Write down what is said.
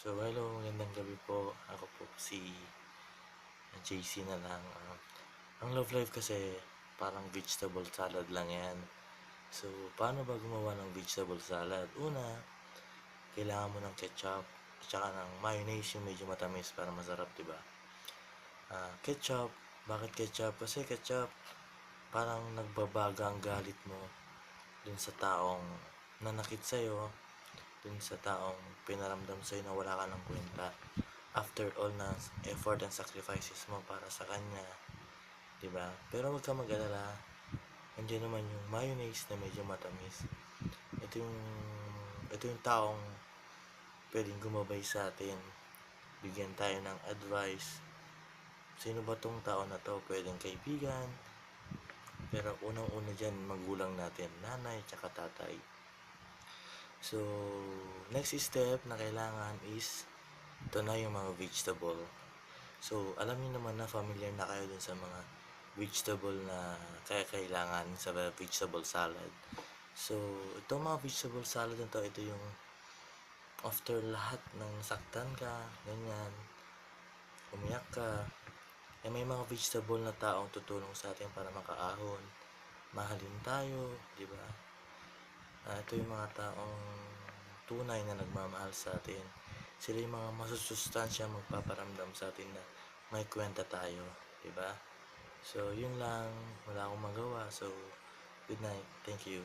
So, hello, magandang gabi po. Ako po si JC na lang. Ang love life kasi parang vegetable salad lang yan. So, paano ba gumawa ng vegetable salad? Una, kailangan mo ng ketchup at saka ng mayonnaise yung medyo matamis para masarap, diba? Ketchup, bakit ketchup? Kasi ketchup, parang nagbabaga ang galit mo dun sa taong nanakit sa'yo, dun sa taong pinaramdam sa'yo na wala ka ng kwenta. After all na effort and sacrifices mo para sa kanya, 'di ba? Pero huwag ka mag-alala, nandiyan naman yung mayonnaise na medyo matamis. Ito yung ito yung taong pwedeng gumabay sa atin, bigyan tayo ng advice. Sino ba tong tao na to? Pwedeng kaibigan, pero unang-una dyan, magulang natin, nanay tsaka tatay. So, next step na kailangan is ito na yung mga vegetable. So, alam niyo naman na familiar na kayo dun sa mga vegetable na kailangan sa vegetable salad. So, itong mga vegetable salad na to, ito yung after lahat ng saktan ka, ganyan, umiyak ka, may mga vegetable na taong tutulong sa atin para makaahon, mahalin tayo, di ba? Ito yung mga taong tunay na nagmamahal sa atin. Sila yung mga masusustansya magpaparamdam sa atin na may kwenta tayo, di ba? So, yun lang. Wala akong magawa. So, good night. Thank you.